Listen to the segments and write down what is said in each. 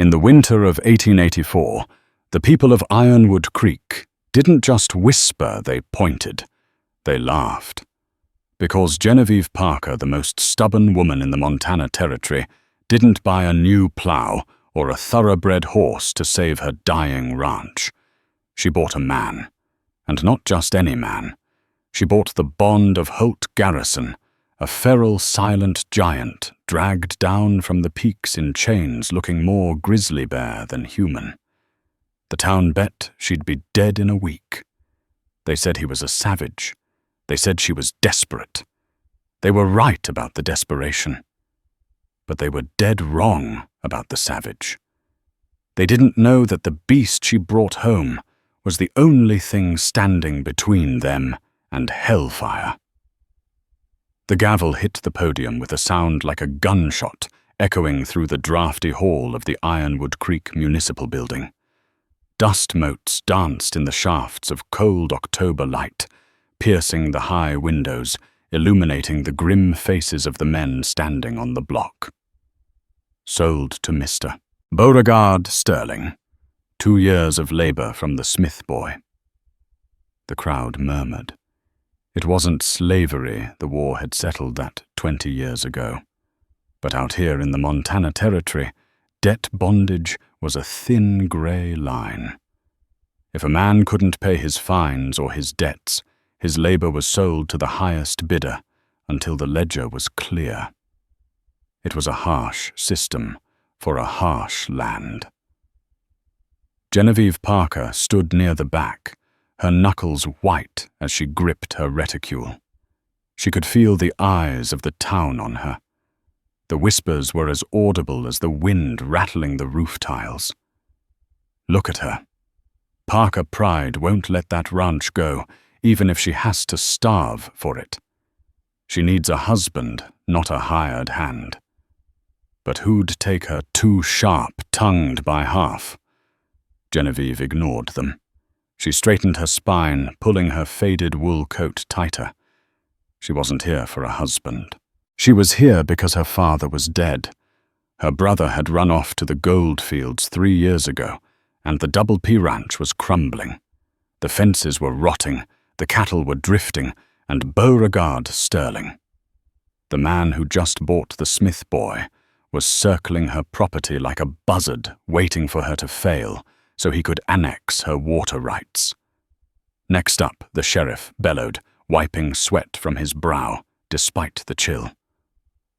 In the winter of 1884, the people of Ironwood Creek didn't just whisper, they pointed. They laughed. Because Genevieve Parker, the most stubborn woman in the Montana Territory, didn't buy a new plow or a thoroughbred horse to save her dying ranch. She bought a man. And not just any man. She bought the bond of Holt Garrison, a feral, silent giant dragged down from the peaks in chains looking more grizzly bear than human. The town bet she'd be dead in a week. They said he was a savage. They said she was desperate. They were right about the desperation. But they were dead wrong about the savage. They didn't know that the beast she brought home was the only thing standing between them and hellfire. The gavel hit the podium with a sound like a gunshot echoing through the drafty hall of the Ironwood Creek Municipal Building. Dust motes danced in the shafts of cold October light, piercing the high windows, illuminating the grim faces of the men standing on the block. Sold to Mr. Beauregard Sterling. 2 years of labor from the Smith boy. The crowd murmured. It wasn't slavery the war had settled that 20 years ago. But out here in the Montana Territory, debt bondage was a thin gray line. If a man couldn't pay his fines or his debts, his labor was sold to the highest bidder until the ledger was clear. It was a harsh system for a harsh land. Genevieve Parker stood near the back, her knuckles white as she gripped her reticule. She could feel the eyes of the town on her. The whispers were as audible as the wind rattling the roof tiles. Look at her. Parker pride won't let that ranch go, even if she has to starve for it. She needs a husband, not a hired hand. But who'd take her too sharp-tongued by half? Genevieve ignored them. She straightened her spine, pulling her faded wool coat tighter. She wasn't here for a husband. She was here because her father was dead. Her brother had run off to the gold fields 3 years ago, and the Double P Ranch was crumbling. The fences were rotting, the cattle were drifting, and Beauregard Sterling, the man who just bought the Smith boy, was circling her property like a buzzard waiting for her to fail so he could annex her water rights. Next up, the sheriff bellowed, wiping sweat from his brow, despite the chill.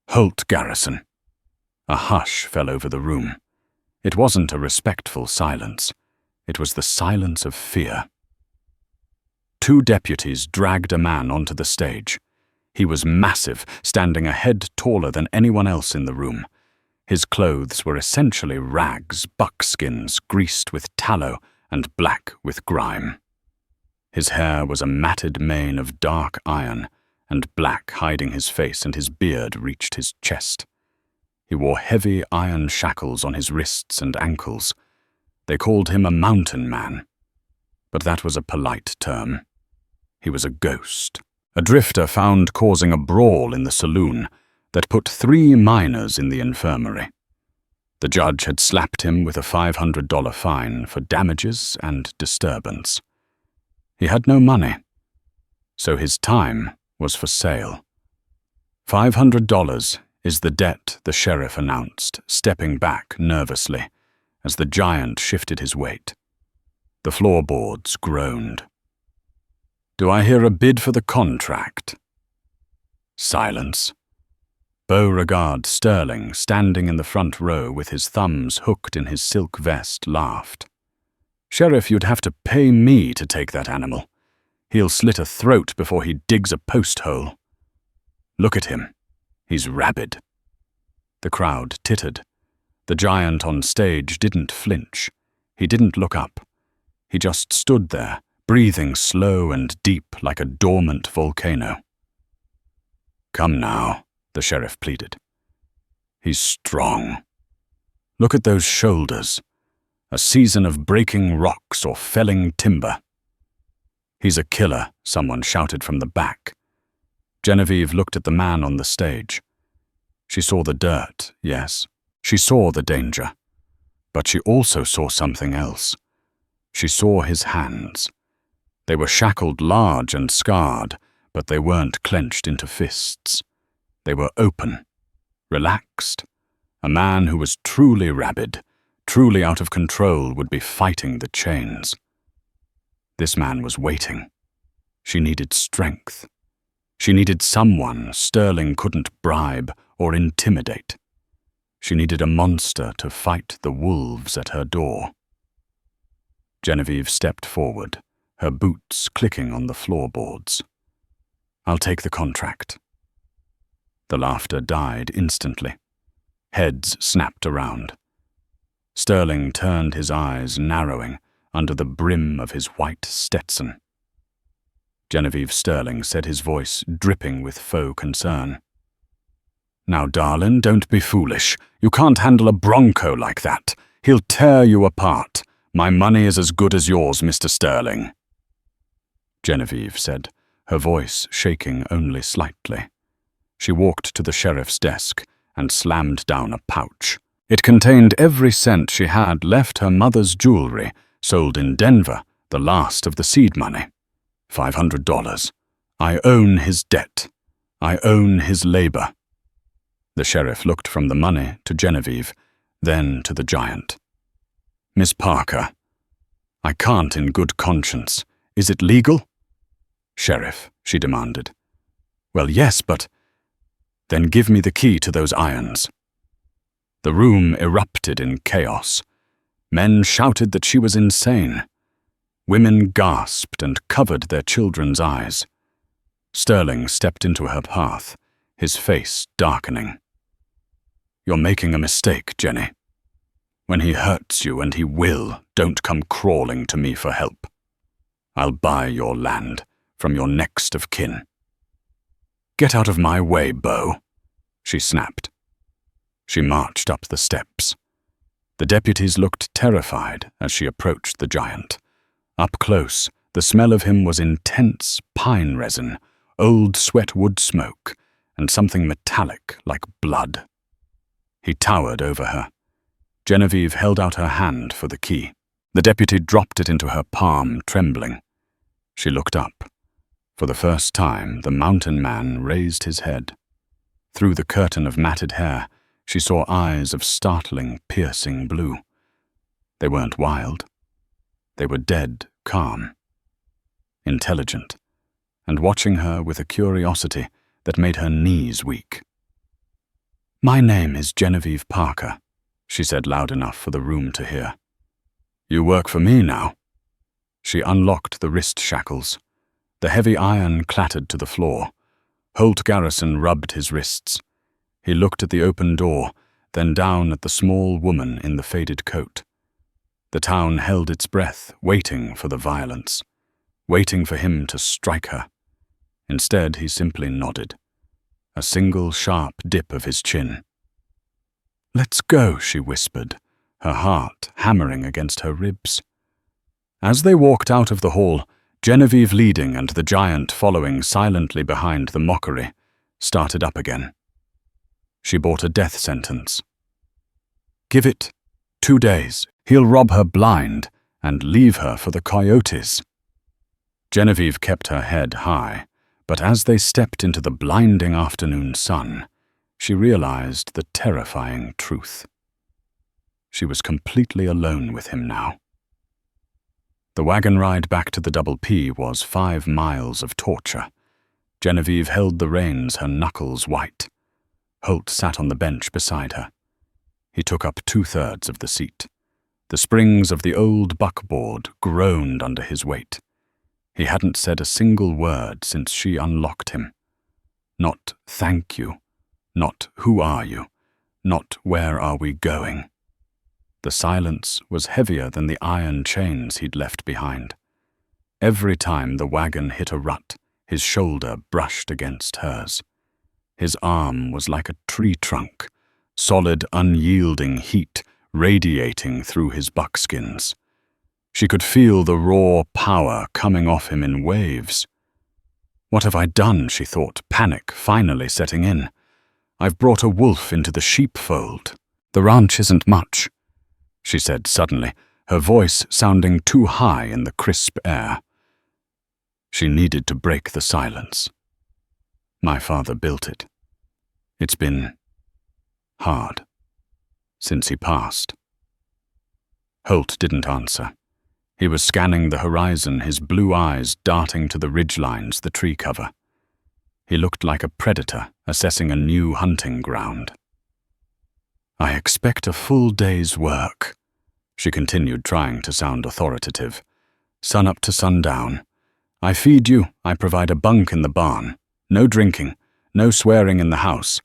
Holt Garrison. A hush fell over the room. It wasn't a respectful silence. It was the silence of fear. 2 deputies dragged a man onto the stage. He was massive, standing a head taller than anyone else in the room. His clothes were essentially rags, buckskins greased with tallow and black with grime. His hair was a matted mane of dark iron, and black hiding his face, and his beard reached his chest. He wore heavy iron shackles on his wrists and ankles. They called him a mountain man, but that was a polite term. He was a ghost, a drifter found causing a brawl in the saloon that put 3 miners in the infirmary. The judge had slapped him with a $500 fine for damages and disturbance. He had no money, so his time was for sale. $500 is the debt, the sheriff announced, stepping back nervously as the giant shifted his weight. The floorboards groaned. Do I hear a bid for the contract? Silence. Beauregard Sterling, standing in the front row with his thumbs hooked in his silk vest, laughed. Sheriff, you'd have to pay me to take that animal. He'll slit a throat before he digs a post hole. Look at him. He's rabid. The crowd tittered. The giant on stage didn't flinch. He didn't look up. He just stood there, breathing slow and deep like a dormant volcano. Come now, the sheriff pleaded. He's strong. Look at those shoulders. A season of breaking rocks or felling timber. He's a killer, someone shouted from the back. Genevieve looked at the man on the stage. She saw the dirt, yes. She saw the danger. But she also saw something else. She saw his hands. They were shackled large and scarred, but they weren't clenched into fists. They were open, relaxed. A man who was truly rabid, truly out of control, would be fighting the chains. This man was waiting. She needed strength. She needed someone Sterling couldn't bribe or intimidate. She needed a monster to fight the wolves at her door. Genevieve stepped forward, her boots clicking on the floorboards. "I'll take the contract." The laughter died instantly. Heads snapped around. Sterling turned, his eyes narrowing under the brim of his white Stetson. Genevieve Sterling said, his voice dripping with faux concern. "Now, darling, don't be foolish. You can't handle a bronco like that. He'll tear you apart. My money is as good as yours, Mr. Sterling." Genevieve said, her voice shaking only slightly. She walked to the sheriff's desk and slammed down a pouch. It contained every cent she had left her mother's jewelry, sold in Denver, the last of the seed money. $500. I own his debt. I own his labor. The sheriff looked from the money to Genevieve, then to the giant. "Miss Parker, I can't in good conscience. Is it legal?" "Sheriff," she demanded. "Well, yes, but—" "Then give me the key to those irons." The room erupted in chaos. Men shouted that she was insane. Women gasped and covered their children's eyes. Sterling stepped into her path, his face darkening. "You're making a mistake, Jenny. When he hurts you, and he will, don't come crawling to me for help. I'll buy your land from your next of kin." "Get out of my way, Beau," she snapped. She marched up the steps. The deputies looked terrified as she approached the giant. Up close, the smell of him was intense pine resin, old sweatwood smoke, and something metallic like blood. He towered over her. Genevieve held out her hand for the key. The deputy dropped it into her palm, trembling. She looked up. For the first time, the mountain man raised his head. Through the curtain of matted hair, she saw eyes of startling, piercing blue. They weren't wild. They were dead calm, intelligent, and watching her with a curiosity that made her knees weak. "My name is Genevieve Parker," she said loud enough for the room to hear. "You work for me now." She unlocked the wrist shackles. The heavy iron clattered to the floor. Holt Garrison rubbed his wrists. He looked at the open door, then down at the small woman in the faded coat. The town held its breath, waiting for the violence, waiting for him to strike her. Instead, he simply nodded, a single sharp dip of his chin. "Let's go," she whispered, her heart hammering against her ribs. As they walked out of the hall, Genevieve leading and the giant following silently behind the mockery, started up again. She bought a death sentence. "Give it 2 days. He'll rob her blind and leave her for the coyotes." Genevieve kept her head high, but as they stepped into the blinding afternoon sun, she realized the terrifying truth. She was completely alone with him now. The wagon ride back to the Double P was 5 miles of torture. Genevieve held the reins, her knuckles white. Holt sat on the bench beside her. He took up 2/3 of the seat. The springs of the old buckboard groaned under his weight. He hadn't said a single word since she unlocked him. Not "thank you," not "who are you," not "where are we going." The silence was heavier than the iron chains he'd left behind. Every time the wagon hit a rut, his shoulder brushed against hers. His arm was like a tree trunk, solid, unyielding heat radiating through his buckskins. She could feel the raw power coming off him in waves. "What have I done?" she thought, panic finally setting in. "I've brought a wolf into the sheepfold. The ranch isn't much." she said suddenly, her voice sounding too high in the crisp air. She needed to break the silence. My father built it. It's been hard since he passed. Holt didn't answer. He was scanning the horizon, his blue eyes darting to the ridgelines the tree cover. He looked like a predator assessing a new hunting ground. I expect a full day's work, she continued, trying to sound authoritative. Sun up to sundown. I feed you, I provide a bunk in the barn. No drinking, no swearing in the house.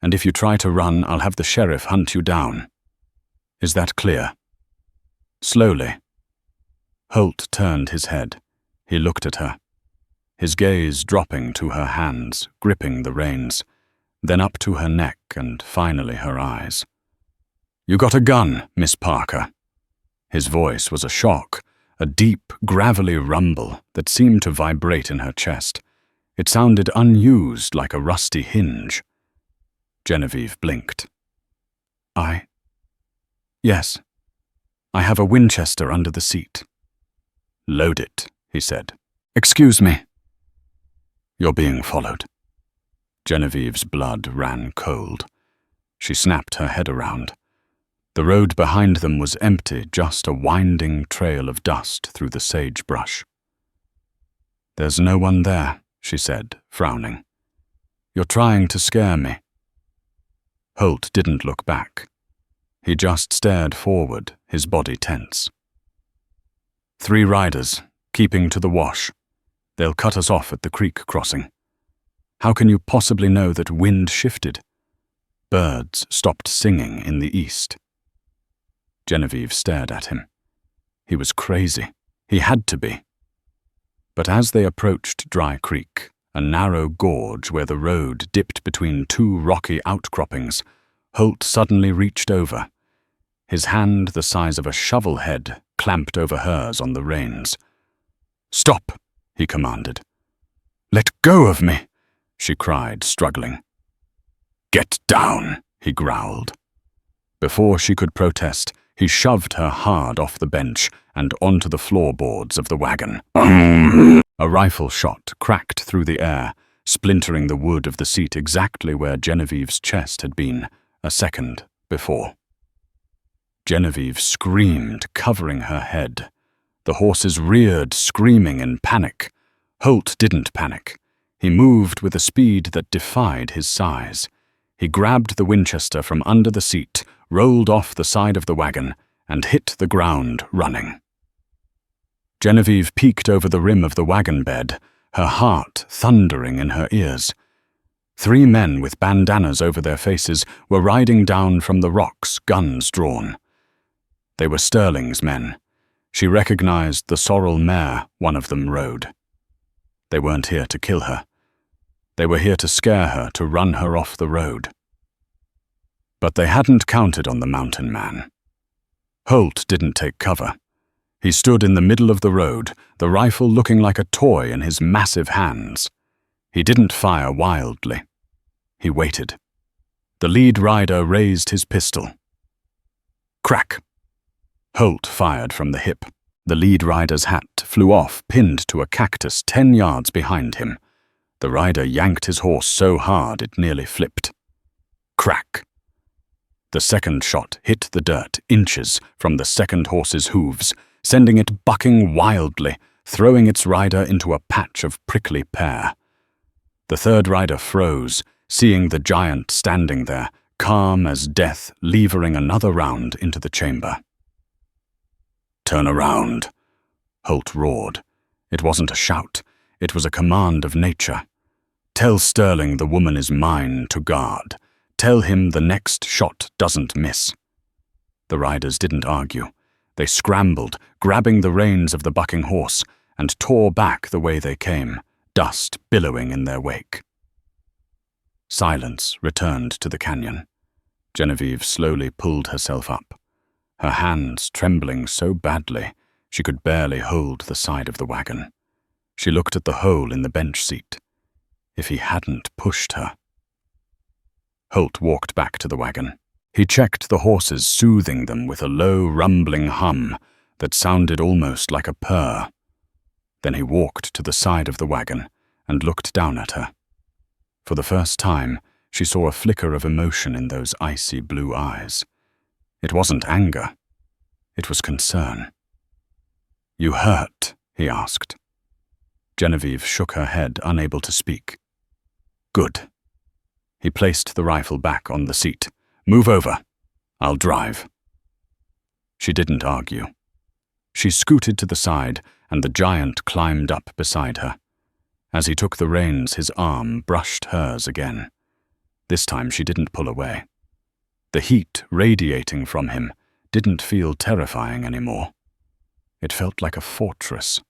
And if you try to run, I'll have the sheriff hunt you down. Is that clear? Slowly. Holt turned his head. He looked at her, his gaze dropping to her hands, gripping the reins, then up to her neck and finally her eyes. You got a gun, Miss Parker. His voice was a shock, a deep, gravelly rumble that seemed to vibrate in her chest. It sounded unused, like a rusty hinge. Genevieve blinked. Yes. I have a Winchester under the seat. Load it, he said. Excuse me. You're being followed. Genevieve's blood ran cold. She snapped her head around. The road behind them was empty, just a winding trail of dust through the sagebrush. There's no one there, she said, frowning. You're trying to scare me. Holt didn't look back. He just stared forward, his body tense. 3 riders, keeping to the wash. They'll cut us off at the creek crossing. How can you possibly know that wind shifted? Birds stopped singing in the east. Genevieve stared at him. He was crazy. He had to be. But as they approached Dry Creek, a narrow gorge where the road dipped between 2 rocky outcroppings, Holt suddenly reached over. His hand, the size of a shovel head, clamped over hers on the reins. Stop, he commanded. Let go of me, she cried, struggling. Get down, he growled. Before she could protest, he shoved her hard off the bench and onto the floorboards of the wagon. A rifle shot cracked through the air, splintering the wood of the seat exactly where Genevieve's chest had been a second before. Genevieve screamed, covering her head. The horses reared, screaming in panic. Holt didn't panic. He moved with a speed that defied his size. He grabbed the Winchester from under the seat, rolled off the side of the wagon, and hit the ground running. Genevieve peeked over the rim of the wagon bed, her heart thundering in her ears. 3 men with bandanas over their faces were riding down from the rocks, guns drawn. They were Sterling's men. She recognized the sorrel mare one of them rode. They weren't here to kill her. They were here to scare her, to run her off the road. But they hadn't counted on the mountain man. Holt didn't take cover. He stood in the middle of the road, the rifle looking like a toy in his massive hands. He didn't fire wildly. He waited. The lead rider raised his pistol. Crack! Holt fired from the hip. The lead rider's hat flew off, pinned to a cactus 10 yards behind him. The rider yanked his horse so hard it nearly flipped. Crack! The second shot hit the dirt inches from the second horse's hooves, sending it bucking wildly, throwing its rider into a patch of prickly pear. The third rider froze, seeing the giant standing there, calm as death, levering another round into the chamber. Turn around, Holt roared. It wasn't a shout. It was a command of nature. Tell Sterling the woman is mine to guard. Tell him the next shot doesn't miss. The riders didn't argue. They scrambled, grabbing the reins of the bucking horse, and tore back the way they came, dust billowing in their wake. Silence returned to the canyon. Genevieve slowly pulled herself up, her hands trembling so badly she could barely hold the side of the wagon. She looked at the hole in the bench seat. If he hadn't pushed her. Holt walked back to the wagon. He checked the horses, soothing them with a low, rumbling hum that sounded almost like a purr. Then he walked to the side of the wagon and looked down at her. For the first time, she saw a flicker of emotion in those icy blue eyes. It wasn't anger. It was concern. "You hurt?" he asked. Genevieve shook her head, unable to speak. "Good." He placed the rifle back on the seat. "Move over. I'll drive." She didn't argue. She scooted to the side, and the giant climbed up beside her. As he took the reins, his arm brushed hers again. This time she didn't pull away. The heat radiating from him didn't feel terrifying anymore. It felt like a fortress.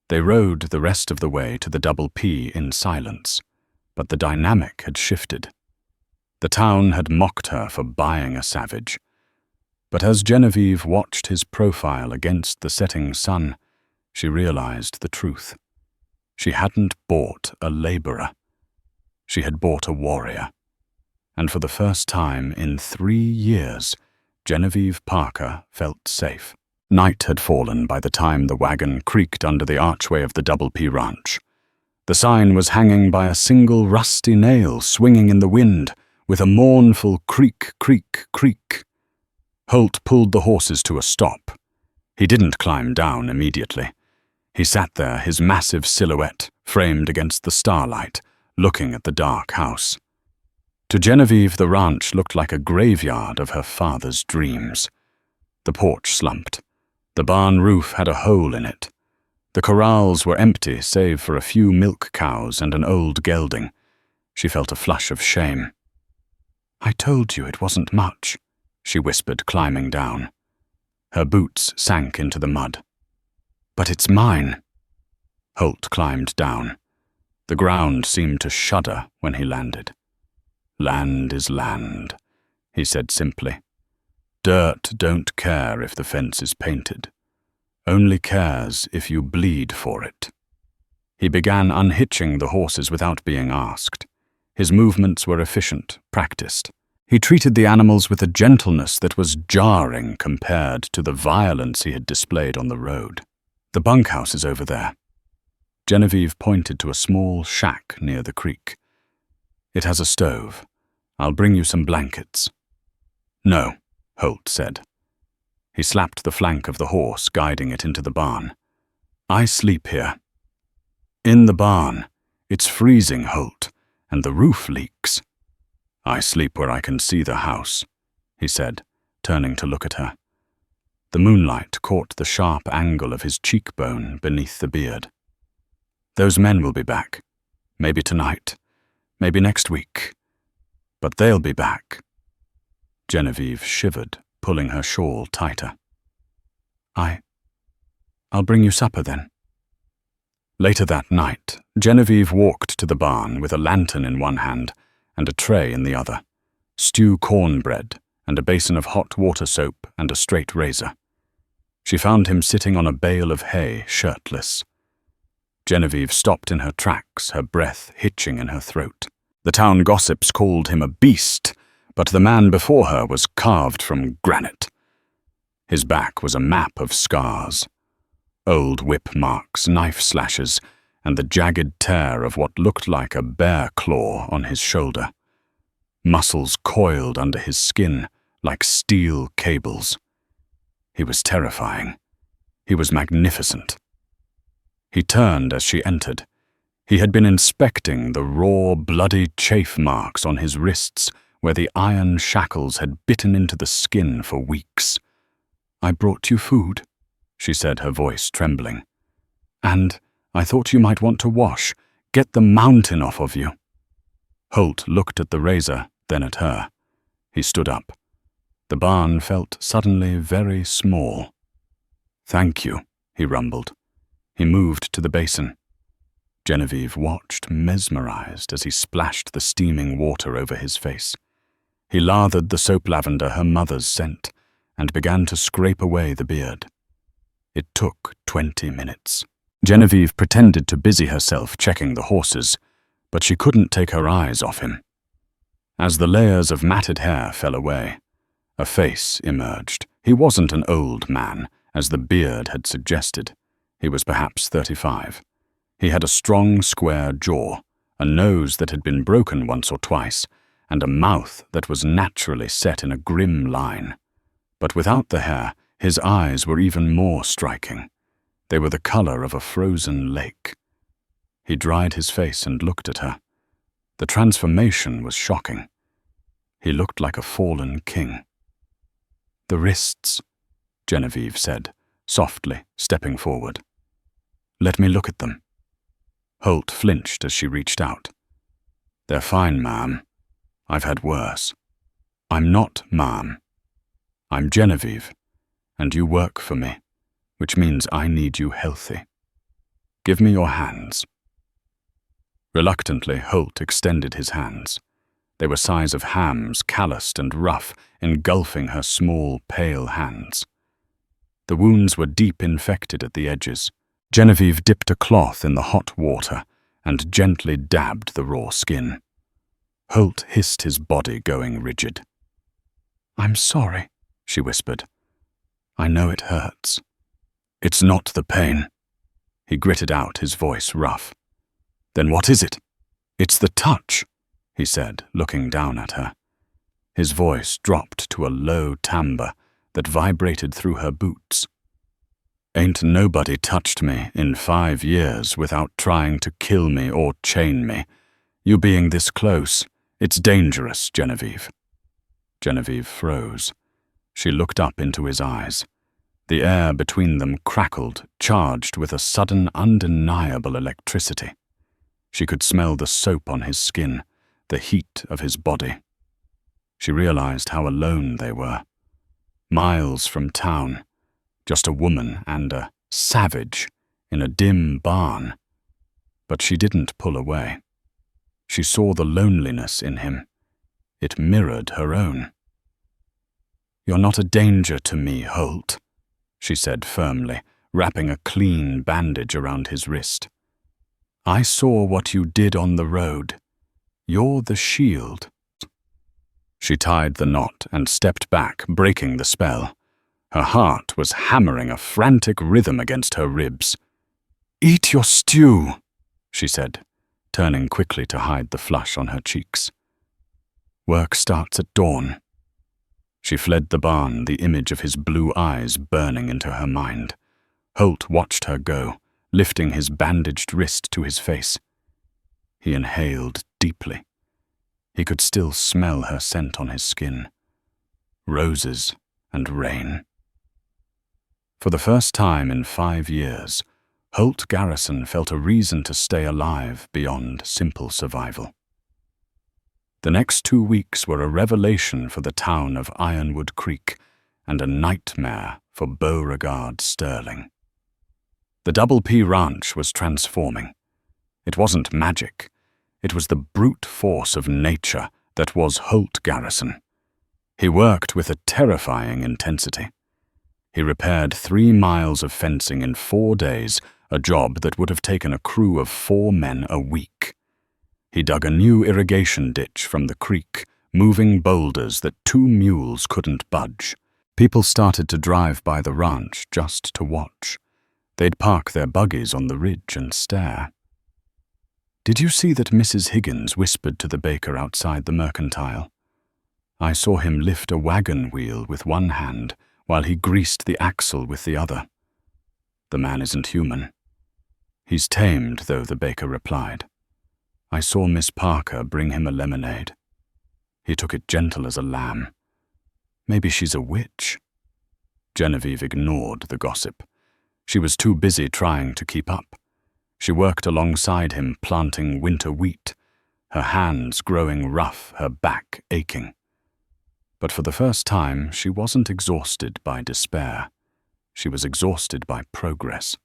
They rode the rest of the way to the Double P in silence, but the dynamic had shifted. The town had mocked her for buying a savage. But as Genevieve watched his profile against the setting sun, she realized the truth. She hadn't bought a laborer. She had bought a warrior. And for the first time in 3 years, Genevieve Parker felt safe. Night had fallen by the time the wagon creaked under the archway of the Double P Ranch. The sign was hanging by a single rusty nail swinging in the wind, with a mournful creak, creak, creak. Holt pulled the horses to a stop. He didn't climb down immediately. He sat there, his massive silhouette framed against the starlight, looking at the dark house. To Genevieve, the ranch looked like a graveyard of her father's dreams. The porch slumped. The barn roof had a hole in it. The corrals were empty save for a few milk cows and an old gelding. She felt a flush of shame. "I told you it wasn't much," she whispered, climbing down. Her boots sank into the mud. "But it's mine." Holt climbed down. The ground seemed to shudder when he landed. "Land is land," he said simply. "Dirt don't care if the fence is painted. Only cares if you bleed for it." He began unhitching the horses without being asked. His movements were efficient, practiced. He treated the animals with a gentleness that was jarring compared to the violence he had displayed on the road. "The bunkhouse is over there." Genevieve pointed to a small shack near the creek. "It has a stove. I'll bring you some blankets." "No," Holt said. He slapped the flank of the horse, guiding it into the barn. "I sleep here." "In the barn. It's freezing, Holt, and the roof leaks." "I sleep where I can see the house," he said, turning to look at her. The moonlight caught the sharp angle of his cheekbone beneath the beard. "Those men will be back. Maybe tonight. Maybe next week. But they'll be back." Genevieve shivered, pulling her shawl tighter. I'll bring you supper then." Later that night, Genevieve walked to the barn with a lantern in one hand and a tray in the other, stew cornbread and a basin of hot water soap and a straight razor. She found him sitting on a bale of hay, shirtless. Genevieve stopped in her tracks, her breath hitching in her throat. The town gossips called him a beast, but the man before her was carved from granite. His back was a map of scars. Old whip marks, knife slashes, and the jagged tear of what looked like a bear claw on his shoulder. Muscles coiled under his skin like steel cables. He was terrifying. He was magnificent. He turned as she entered. He had been inspecting the raw, bloody chafe marks on his wrists where the iron shackles had bitten into the skin for weeks. "I brought you food," she said, her voice trembling. "And I thought you might want to wash. Get the mountain off of you." Holt looked at the razor, then at her. He stood up. The barn felt suddenly very small. "Thank you," he rumbled. He moved to the basin. Genevieve watched, mesmerized, as he splashed the steaming water over his face. He lathered the soap lavender, her mother's scent, and began to scrape away the beard. It took 20 minutes. Genevieve pretended to busy herself checking the horses, but she couldn't take her eyes off him. As the layers of matted hair fell away, a face emerged. He wasn't an old man, as the beard had suggested. He was perhaps 35. He had a strong, square jaw, a nose that had been broken once or twice, and a mouth that was naturally set in a grim line. But without the hair, his eyes were even more striking. They were the color of a frozen lake. He dried his face and looked at her. The transformation was shocking. He looked like a fallen king. "The wrists," Genevieve said, softly, stepping forward. "Let me look at them." Holt flinched as she reached out. "They're fine, ma'am. I've had worse." "I'm not, ma'am. I'm Genevieve, and you work for me, which means I need you healthy. Give me your hands." Reluctantly, Holt extended his hands. They were size of hams, calloused and rough, engulfing her small, pale hands. The wounds were deep infected at the edges. Genevieve dipped a cloth in the hot water and gently dabbed the raw skin. Holt hissed, his body going rigid. "I'm sorry," she whispered. "I know it hurts." "It's not the pain." He gritted out, his voice rough. "Then what is it?" "It's the touch," he said, looking down at her. His voice dropped to a low timbre that vibrated through her boots. "Ain't nobody touched me in 5 years without trying to kill me or chain me. You being this close, it's dangerous, Genevieve." Genevieve froze. She looked up into his eyes. The air between them crackled, charged with a sudden, undeniable electricity. She could smell the soap on his skin, the heat of his body. She realized how alone they were. Miles from town, just a woman and a savage in a dim barn. But she didn't pull away. She saw the loneliness in him. It mirrored her own. "You're not a danger to me, Holt," she said firmly, wrapping a clean bandage around his wrist. "I saw what you did on the road. You're the shield." She tied the knot and stepped back, breaking the spell. Her heart was hammering a frantic rhythm against her ribs. "Eat your stew," she said, turning quickly to hide the flush on her cheeks. "Work starts at dawn." She fled the barn, the image of his blue eyes burning into her mind. Holt watched her go, lifting his bandaged wrist to his face. He inhaled deeply. He could still smell her scent on his skin. Roses and rain. For the first time in 5 years, Holt Garrison felt a reason to stay alive beyond simple survival. The next 2 weeks were a revelation for the town of Ironwood Creek and a nightmare for Beauregard Sterling. The Double P Ranch was transforming. It wasn't magic. It was the brute force of nature that was Holt Garrison. He worked with a terrifying intensity. He repaired 3 miles of fencing in 4 days, a job that would have taken a crew of 4 men a week. He dug a new irrigation ditch from the creek, moving boulders that 2 mules couldn't budge. People started to drive by the ranch just to watch. They'd park their buggies on the ridge and stare. "Did you see that Mrs. Higgins whispered to the baker outside the mercantile? I saw him lift a wagon wheel with one hand while he greased the axle with the other. The man isn't human." "He's tamed, though," the baker replied. "I saw Miss Parker bring him a lemonade. He took it gentle as a lamb. Maybe she's a witch." Genevieve ignored the gossip. She was too busy trying to keep up. She worked alongside him, planting winter wheat, her hands growing rough, her back aching. But for the first time, she wasn't exhausted by despair. She was exhausted by progress.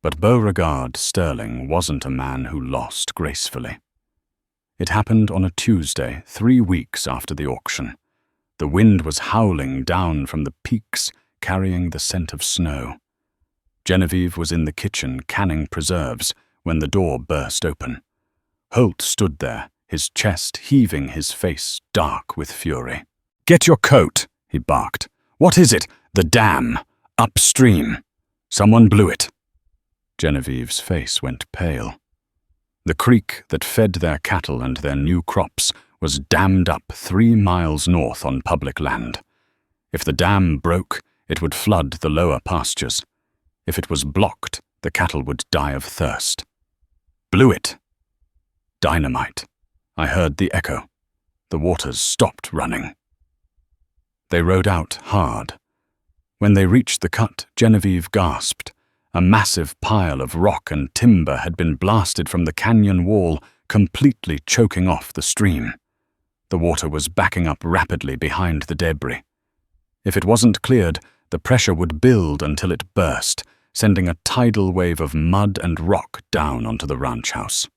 But Beauregard Sterling wasn't a man who lost gracefully. It happened on a Tuesday, 3 weeks after the auction. The wind was howling down from the peaks, carrying the scent of snow. Genevieve was in the kitchen canning preserves when the door burst open. Holt stood there, his chest heaving, his face dark with fury. "Get your coat," he barked. "What is it?" "The dam. Upstream. Someone blew it." Genevieve's face went pale. The creek that fed their cattle and their new crops was dammed up 3 miles north on public land. If the dam broke, it would flood the lower pastures. If it was blocked, the cattle would die of thirst. "Blew it." "Dynamite." I heard the echo. The waters stopped running. They rode out hard. When they reached the cut, Genevieve gasped. A massive pile of rock and timber had been blasted from the canyon wall, completely choking off the stream. The water was backing up rapidly behind the debris. If it wasn't cleared, the pressure would build until it burst, sending a tidal wave of mud and rock down onto the ranch house.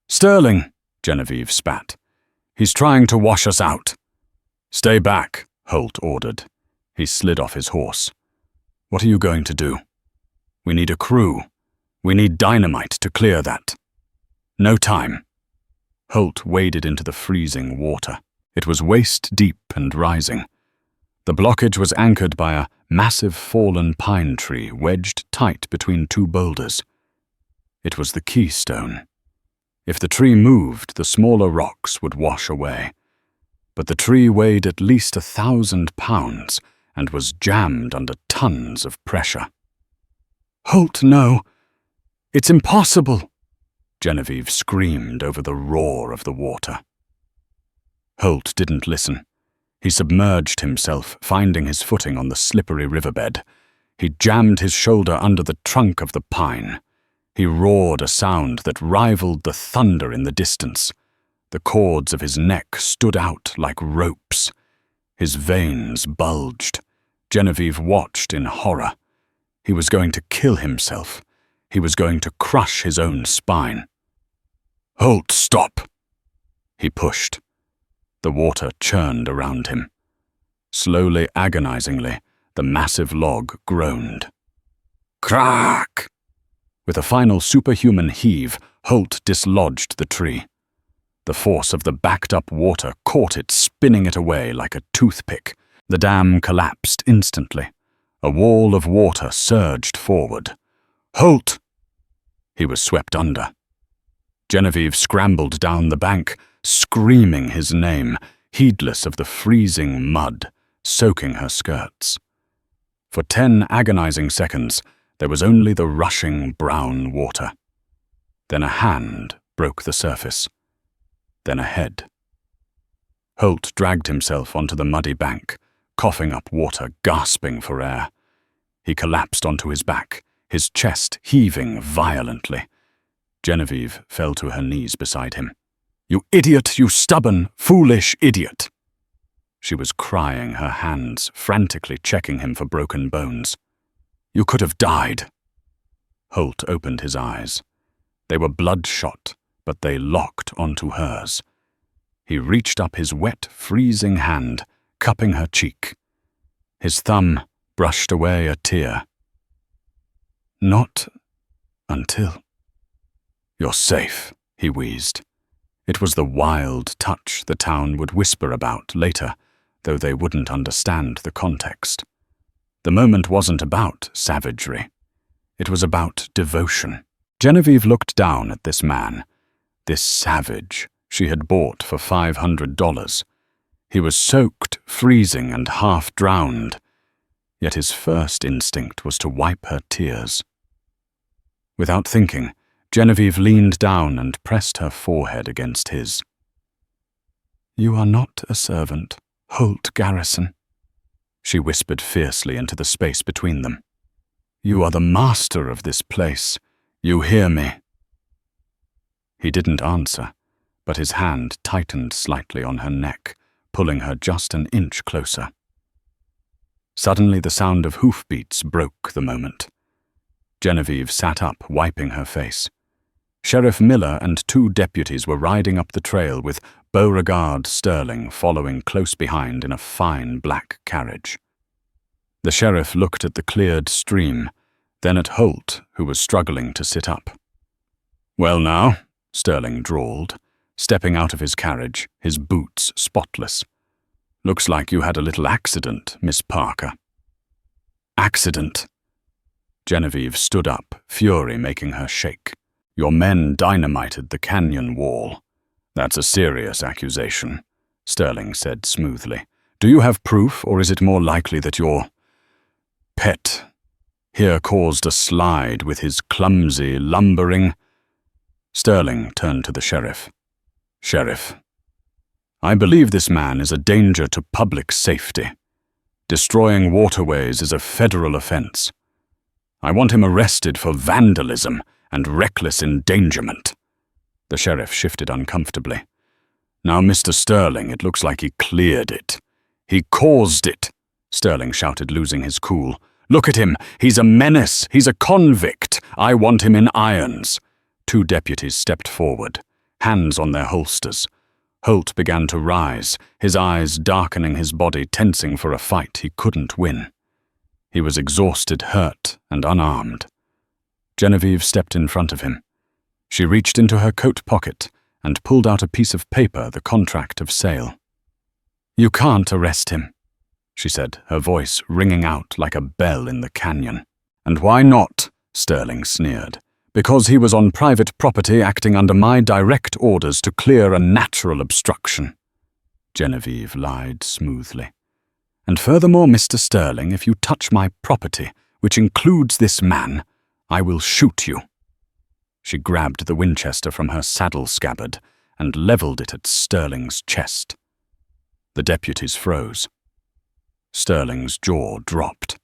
"Sterling," Genevieve spat. "He's trying to wash us out." "Stay back," Holt ordered. He slid off his horse. "What are you going to do?" "We need a crew. We need dynamite to clear that." "No time." Holt waded into the freezing water. It was waist-deep and rising. The blockage was anchored by a massive fallen pine tree wedged tight between 2 boulders. It was the keystone. If the tree moved, the smaller rocks would wash away. But the tree weighed at least 1,000 pounds and was jammed under tons of pressure. "Holt, no. It's impossible!" Genevieve screamed over the roar of the water. Holt didn't listen. He submerged himself, finding his footing on the slippery riverbed. He jammed his shoulder under the trunk of the pine. He roared a sound that rivaled the thunder in the distance. The cords of his neck stood out like ropes. His veins bulged. Genevieve watched in horror. He was going to kill himself. He was going to crush his own spine. "Holt, stop!" He pushed. The water churned around him. Slowly, agonizingly, the massive log groaned. Crack! With a final superhuman heave, Holt dislodged the tree. The force of the backed-up water caught it, spinning it away like a toothpick. The dam collapsed instantly. A wall of water surged forward. "Holt!" He was swept under. Genevieve scrambled down the bank, screaming his name, heedless of the freezing mud, soaking her skirts. For 10 agonizing seconds, there was only the rushing brown water. Then a hand broke the surface. Then a head. Holt dragged himself onto the muddy bank, coughing up water, gasping for air. He collapsed onto his back, his chest heaving violently. Genevieve fell to her knees beside him. "You idiot, you stubborn, foolish idiot!" She was crying, her hands frantically checking him for broken bones. "You could have died." Holt opened his eyes. They were bloodshot, but they locked onto hers. He reached up his wet, freezing hand, cupping her cheek. His thumb brushed away a tear. "Not until—" "You're safe," he wheezed. It was the wild touch the town would whisper about later, though they wouldn't understand the context. The moment wasn't about savagery. It was about devotion. Genevieve looked down at this man, this savage she had bought for $500. He was soaked, freezing, and half drowned, yet his first instinct was to wipe her tears. Without thinking, Genevieve leaned down and pressed her forehead against his. "You are not a servant, Holt Garrison," she whispered fiercely into the space between them. "You are the master of this place. You hear me?" He didn't answer, but his hand tightened slightly on her neck, pulling her just an inch closer. Suddenly the sound of hoofbeats broke the moment. Genevieve sat up, wiping her face. Sheriff Miller and 2 deputies were riding up the trail with Beauregard Sterling following close behind in a fine black carriage. The sheriff looked at the cleared stream, then at Holt, who was struggling to sit up. "Well now," Sterling drawled, stepping out of his carriage, his boots spotless. "Looks like you had a little accident, Miss Parker." "Accident?" Genevieve stood up, fury making her shake. "Your men dynamited the canyon wall. That's a serious accusation," Sterling said smoothly. "Do you have proof, or is it more likely that your pet here caused a slide with his clumsy, lumbering—" Sterling turned to the sheriff. "Sheriff, I believe this man is a danger to public safety. Destroying waterways is a federal offense. I want him arrested for vandalism and reckless endangerment." The sheriff shifted uncomfortably. "Now, Mr. Sterling, it looks like he cleared it. He caused it," Sterling shouted, losing his cool. "Look at him. He's a menace. He's a convict. I want him in irons." Two deputies stepped forward, hands on their holsters. Holt began to rise, his eyes darkening his body, tensing for a fight he couldn't win. He was exhausted, hurt, and unarmed. Genevieve stepped in front of him. She reached into her coat pocket and pulled out a piece of paper, the contract of sale. "You can't arrest him," she said, her voice ringing out like a bell in the canyon. "And why not?" Sterling sneered. "Because he was on private property acting under my direct orders to clear a natural obstruction." Genevieve lied smoothly. "And furthermore, Mr. Sterling, if you touch my property, which includes this man, I will shoot you." She grabbed the Winchester from her saddle scabbard and leveled it at Sterling's chest. The deputies froze. Sterling's jaw dropped.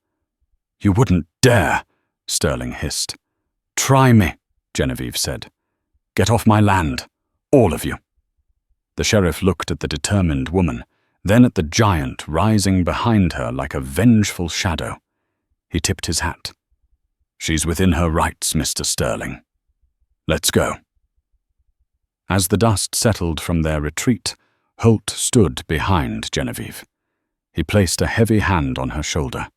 "You wouldn't dare," Sterling hissed. "Try me," Genevieve said. "Get off my land, all of you." The sheriff looked at the determined woman, then at the giant rising behind her like a vengeful shadow. He tipped his hat. "She's within her rights, Mr. Sterling. Let's go." As the dust settled from their retreat, Holt stood behind Genevieve. He placed a heavy hand on her shoulder.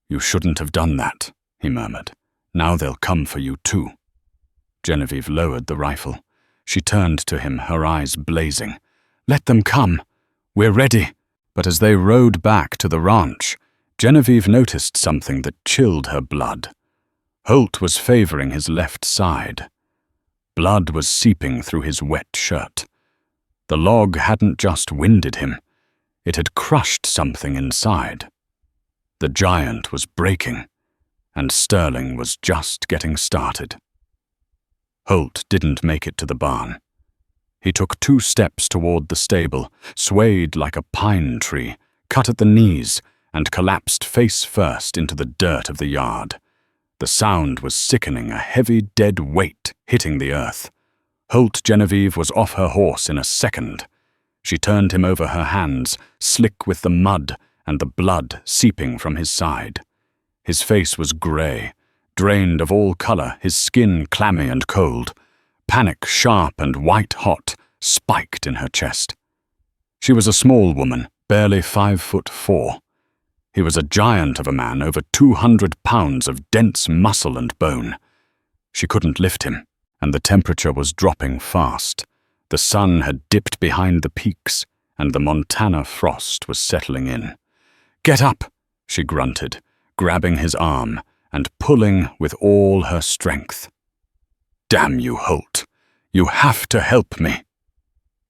"You shouldn't have done that," he murmured. "Now they'll come for you too." Genevieve lowered the rifle. She turned to him, her eyes blazing. "Let them come. We're ready." But as they rode back to the ranch, Genevieve noticed something that chilled her blood. Holt was favoring his left side. Blood was seeping through his wet shirt. The log hadn't just winded him. It had crushed something inside. The giant was breaking, and Sterling was just getting started. Holt didn't make it to the barn. He took 2 steps toward the stable, swayed like a pine tree, cut at the knees, and collapsed face first into the dirt of the yard. The sound was sickening, a heavy, dead weight hitting the earth. Genevieve was off her horse in a second. She turned him over her hands, slick with the mud and the blood seeping from his side. His face was grey, drained of all color, his skin clammy and cold. Panic, sharp and white-hot, spiked in her chest. She was a small woman, barely 5'4". He was a giant of a man, over 200 pounds of dense muscle and bone. She couldn't lift him, and the temperature was dropping fast. The sun had dipped behind the peaks, and the Montana frost was settling in. "Get up," she grunted, grabbing his arm and pulling with all her strength. "Damn you, Holt. You have to help me."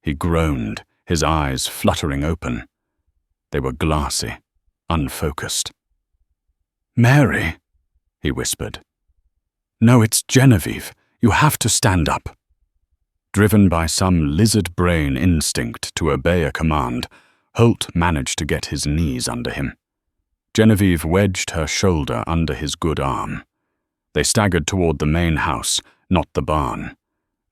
He groaned, his eyes fluttering open. They were glassy, unfocused. "Mary," he whispered. "No, it's Genevieve. You have to stand up." Driven by some lizard brain instinct to obey a command, Holt managed to get his knees under him. Genevieve wedged her shoulder under his good arm. They staggered toward the main house, not the barn.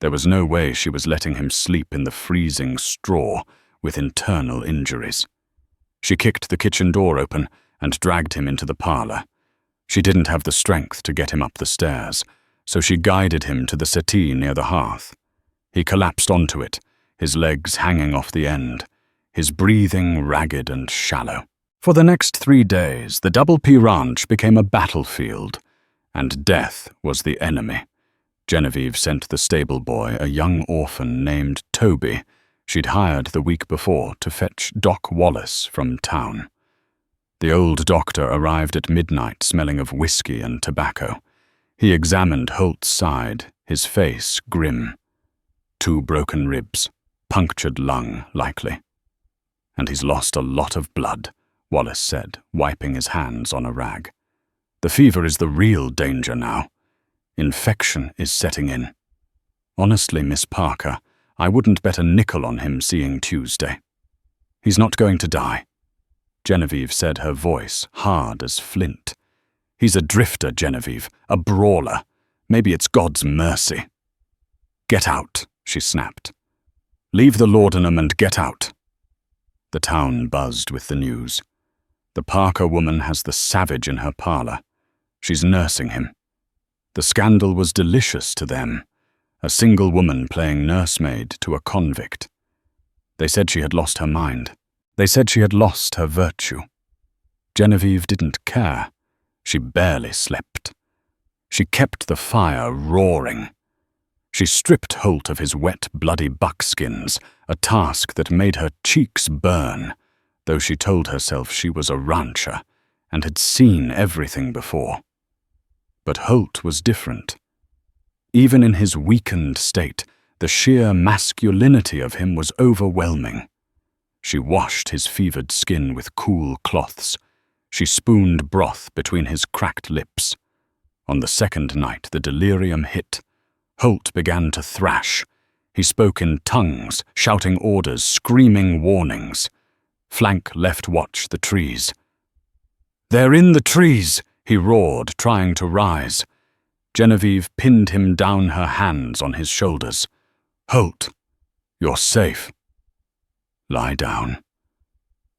There was no way she was letting him sleep in the freezing straw with internal injuries. She kicked the kitchen door open and dragged him into the parlor. She didn't have the strength to get him up the stairs, so she guided him to the settee near the hearth. He collapsed onto it, his legs hanging off the end, his breathing ragged and shallow. For the next 3 days, the Double P Ranch became a battlefield, and death was the enemy. Genevieve sent the stable boy a young orphan named Toby she'd hired the week before to fetch Doc Wallace from town. The old doctor arrived at midnight smelling of whiskey and tobacco. He examined Holt's side, his face grim. 2 broken ribs, punctured lung, likely. "And he's lost a lot of blood," Wallace said, wiping his hands on a rag. "The fever is the real danger now. Infection is setting in. Honestly, Miss Parker, I wouldn't bet a nickel on him seeing Tuesday. He's not going to die." Genevieve said, her voice hard as flint. "He's a drifter, Genevieve, a brawler. Maybe it's God's mercy." "Get out," she snapped. "Leave the laudanum and get out." The town buzzed with the news. The Parker woman has the savage in her parlor. She's nursing him. The scandal was delicious to them. A single woman playing nursemaid to a convict. They said she had lost her mind. They said she had lost her virtue. Genevieve didn't care. She barely slept. She kept the fire roaring. She stripped Holt of his wet, bloody buckskins, a task that made her cheeks burn, though she told herself she was a rancher and had seen everything before. But Holt was different. Even in his weakened state, the sheer masculinity of him was overwhelming. She washed his fevered skin with cool cloths. She spooned broth between his cracked lips. On the second night, the delirium hit. Holt began to thrash. He spoke in tongues, shouting orders, screaming warnings. Flank left watch the trees. "They're in the trees!" he roared, trying to rise. Genevieve pinned him down, her hands on his shoulders. "Holt, you're safe. Lie down."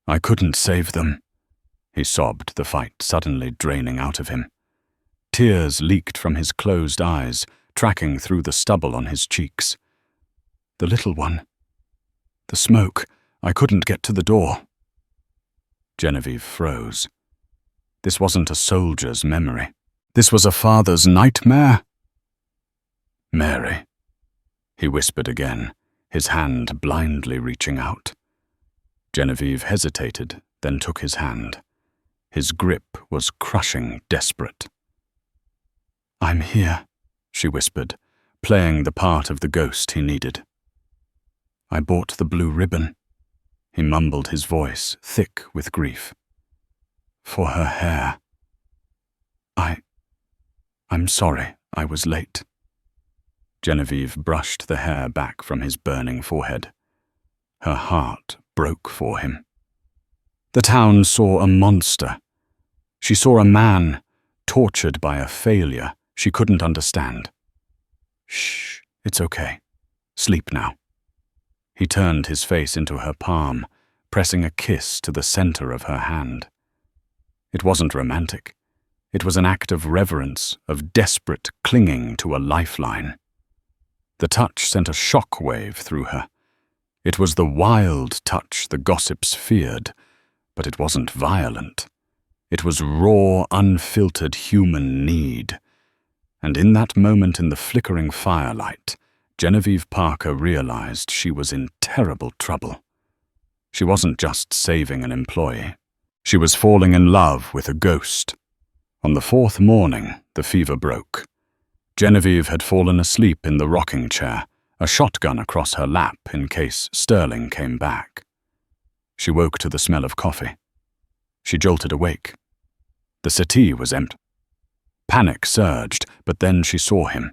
"I couldn't save them," he sobbed, the fight suddenly draining out of him. Tears leaked from his closed eyes, tracking through the stubble on his cheeks. "The little one. The smoke. I couldn't get to the door." Genevieve froze. This wasn't a soldier's memory. This was a father's nightmare. "Mary," he whispered again, his hand blindly reaching out. Genevieve hesitated, then took his hand. His grip was crushing, desperate. "I'm here," she whispered, playing the part of the ghost he needed. "I bought the blue ribbon," he mumbled, his voice thick with grief. "For her hair. I'm sorry I was late." Genevieve brushed the hair back from his burning forehead. Her heart broke for him. The town saw a monster. She saw a man tortured by a failure she couldn't understand. "Shh, it's okay. Sleep now." He turned his face into her palm, pressing a kiss to the center of her hand. It wasn't romantic. It was an act of reverence, of desperate clinging to a lifeline. The touch sent a shock wave through her. It was the wild touch the gossips feared, but it wasn't violent. It was raw, unfiltered human need. And in that moment in the flickering firelight, Genevieve Parker realized she was in terrible trouble. She wasn't just saving an employee. She was falling in love with a ghost. On the 4th morning, the fever broke. Genevieve had fallen asleep in the rocking chair, a shotgun across her lap in case Sterling came back. She woke to the smell of coffee. She jolted awake. The settee was empty. Panic surged, but then she saw him.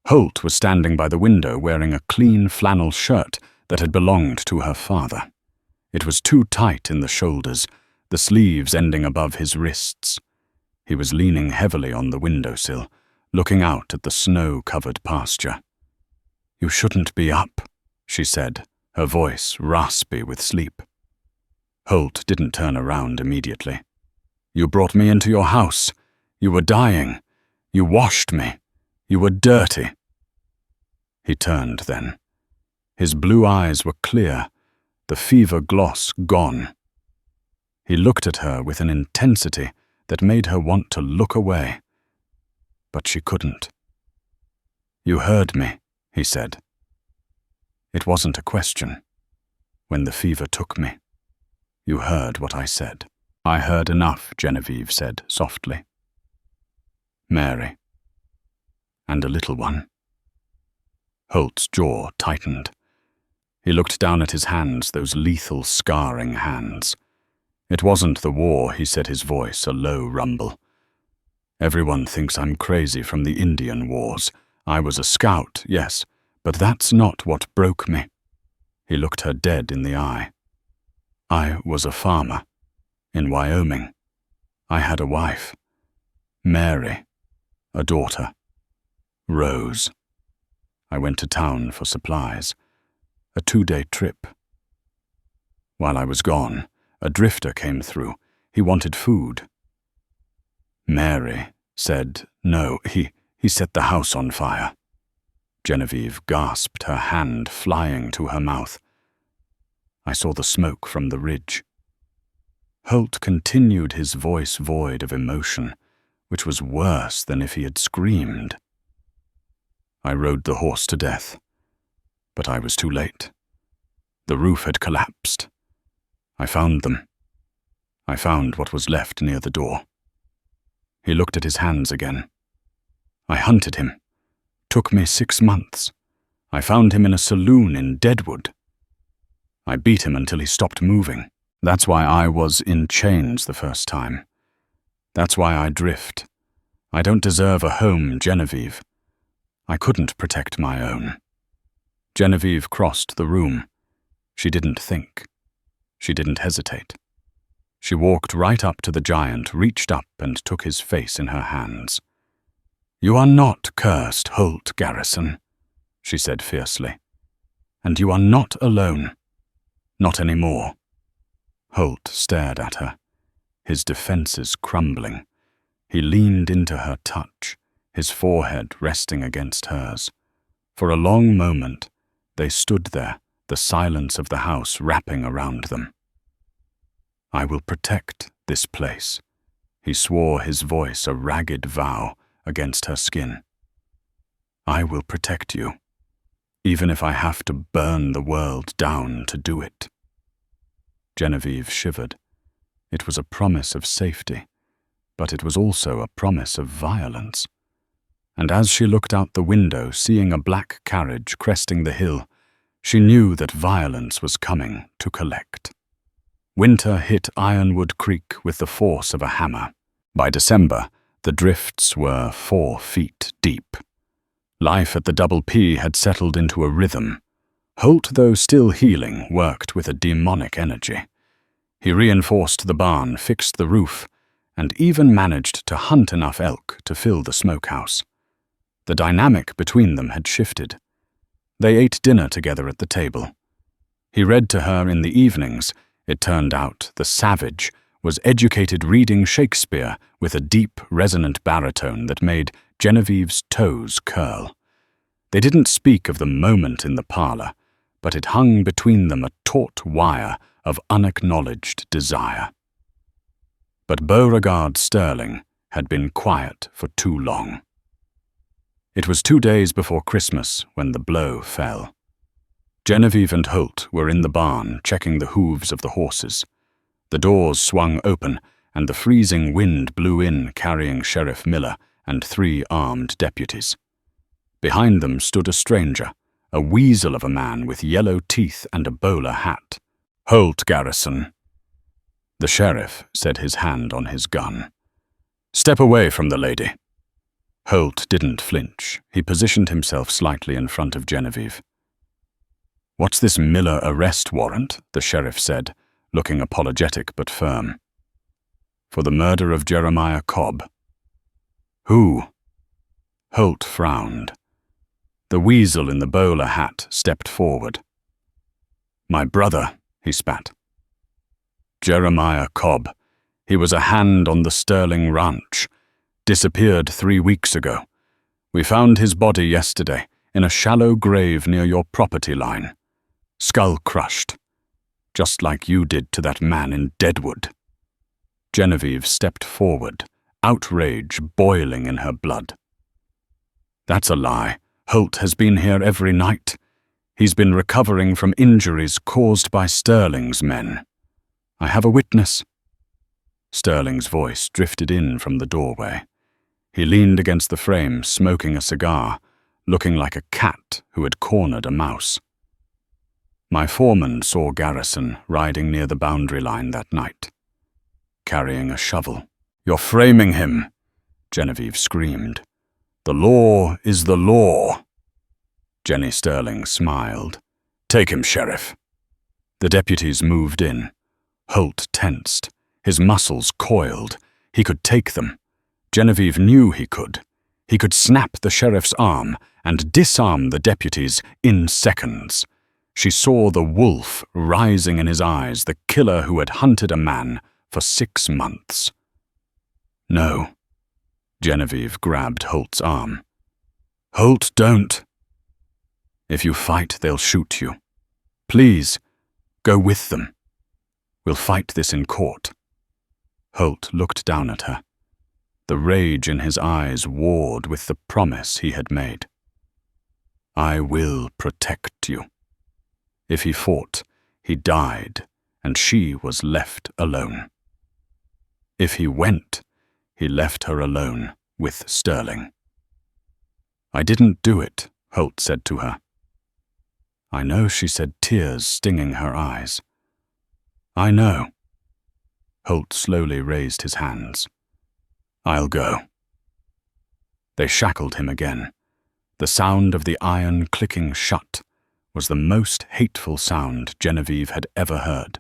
Holt was standing by the window wearing a clean flannel shirt that had belonged to her father. It was too tight in the shoulders, the sleeves ending above his wrists. He was leaning heavily on the windowsill, looking out at the snow-covered pasture. "You shouldn't be up," she said, her voice raspy with sleep. Holt didn't turn around immediately. "You brought me into your house. You were dying. You washed me. You were dirty." He turned then. His blue eyes were clear, the fever gloss gone. He looked at her with an intensity that made her want to look away. But she couldn't. You heard me, he said. It wasn't a question. When the fever took me, you heard what I said. I heard enough, Genevieve said softly. Mary. And a little one. Holt's jaw tightened. He looked down at his hands, those lethal, scarring hands. It wasn't the war, he said, his voice a low rumble. Everyone thinks I'm crazy from the Indian wars. I was a scout, yes, but that's not what broke me. He looked her dead in the eye. I was a farmer in Wyoming. I had a wife, Mary, a daughter, Rose. I went to town for supplies, a 2-day trip. While I was gone, a drifter came through. He wanted food. Mary said no. He set the house on fire. Genevieve gasped, her hand flying to her mouth. I saw the smoke from the ridge. Holt continued, his voice void of emotion, which was worse than if he had screamed. I rode the horse to death, but I was too late. The roof had collapsed. I found them. I found what was left near the door. He looked at his hands again. I hunted him. Took me 6 months. I found him in a saloon in Deadwood. I beat him until he stopped moving. That's why I was in chains the first time. That's why I drift. I don't deserve a home, Genevieve. I couldn't protect my own. Genevieve crossed the room. She didn't think. She didn't hesitate. She walked right up to the giant, reached up and took his face in her hands. You are not cursed, Holt Garrison, she said fiercely. And you are not alone. Not anymore. Holt stared at her, his defenses crumbling. He leaned into her touch, his forehead resting against hers. For a long moment, they stood there, the silence of the house wrapping around them. I will protect this place, he swore, his voice a ragged vow against her skin. I will protect you, even if I have to burn the world down to do it. Genevieve shivered. It was a promise of safety, but it was also a promise of violence. And as she looked out the window, seeing a black carriage cresting the hill, she knew that violence was coming to collect. Winter hit Ironwood Creek with the force of a hammer. By December, the drifts were 4 feet deep. Life at the Double P had settled into a rhythm. Holt, though still healing, worked with a demonic energy. He reinforced the barn, fixed the roof, and even managed to hunt enough elk to fill the smokehouse. The dynamic between them had shifted. They ate dinner together at the table. He read to her in the evenings. It turned out the savage was educated reading Shakespeare with a deep, resonant baritone that made Genevieve's toes curl. They didn't speak of the moment in the parlor, but it hung between them a taut wire of unacknowledged desire. But Beauregard Sterling had been quiet for too long. It was 2 days before Christmas when the blow fell. Genevieve and Holt were in the barn checking the hooves of the horses. The doors swung open, and the freezing wind blew in, carrying Sheriff Miller and 3 armed deputies. Behind them stood a stranger, a weasel of a man with yellow teeth and a bowler hat. Holt Garrison. The sheriff set his hand on his gun. Step away from the lady. Holt didn't flinch. He positioned himself slightly in front of Genevieve. What's this Miller arrest warrant? The sheriff said, looking apologetic but firm. For the murder of Jeremiah Cobb. Who? Holt frowned. The weasel in the bowler hat stepped forward. My brother, he spat. Jeremiah Cobb. He was a hand on the Sterling Ranch. Disappeared 3 weeks ago. We found his body yesterday in a shallow grave near your property line. Skull crushed. Just like you did to that man in Deadwood. Genevieve stepped forward, outrage boiling in her blood. That's a lie. Holt has been here every night. He's been recovering from injuries caused by Sterling's men. I have a witness." Sterling's voice drifted in from the doorway. He leaned against the frame, smoking a cigar, looking like a cat who had cornered a mouse. "My foreman saw Garrison riding near the boundary line that night, carrying a shovel." "You're framing him," Genevieve screamed. "The law is the law." Jenny Sterling smiled. "Take him, Sheriff." The deputies moved in. Holt tensed. His muscles coiled. He could take them. Genevieve knew he could. He could snap the sheriff's arm and disarm the deputies in seconds. She saw the wolf rising in his eyes, the killer who had hunted a man for 6 months. "No." Genevieve grabbed Holt's arm. "Holt, don't. If you fight, they'll shoot you. Please, go with them. We'll fight this in court." Holt looked down at her. The rage in his eyes warred with the promise he had made. "I will protect you." If he fought, he died, and she was left alone. If he went, he left her alone with Sterling. "I didn't do it," Holt said to her. "I know," she said, tears stinging her eyes. "I know." Holt slowly raised his hands. "I'll go." They shackled him again. The sound of the iron clicking shut was the most hateful sound Genevieve had ever heard.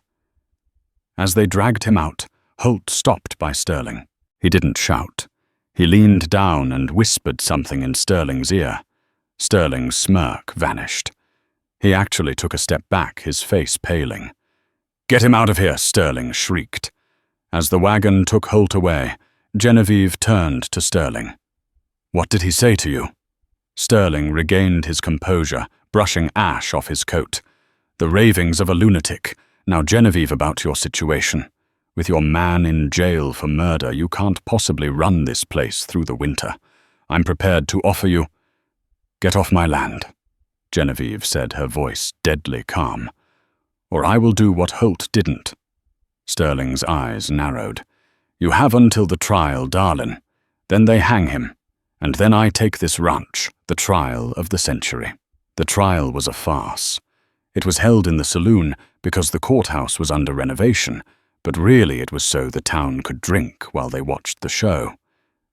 As they dragged him out, Holt stopped by Sterling. He didn't shout. He leaned down and whispered something in Sterling's ear. Sterling's smirk vanished. He actually took a step back, his face paling. "Get him out of here," Sterling shrieked. As the wagon took Holt away, Genevieve turned to Sterling. "What did he say to you?" Sterling regained his composure, brushing ash off his coat. "The ravings of a lunatic. Now, Genevieve, about your situation. With your man in jail for murder, you can't possibly run this place through the winter. I'm prepared to offer you—" "Get off my land," Genevieve said, her voice deadly calm. "Or I will do what Holt didn't." Sterling's eyes narrowed. "You have until the trial, darling. Then they hang him. And then I take this ranch, the trial of the century." The trial was a farce. It was held in the saloon because the courthouse was under renovation, but really it was so the town could drink while they watched the show.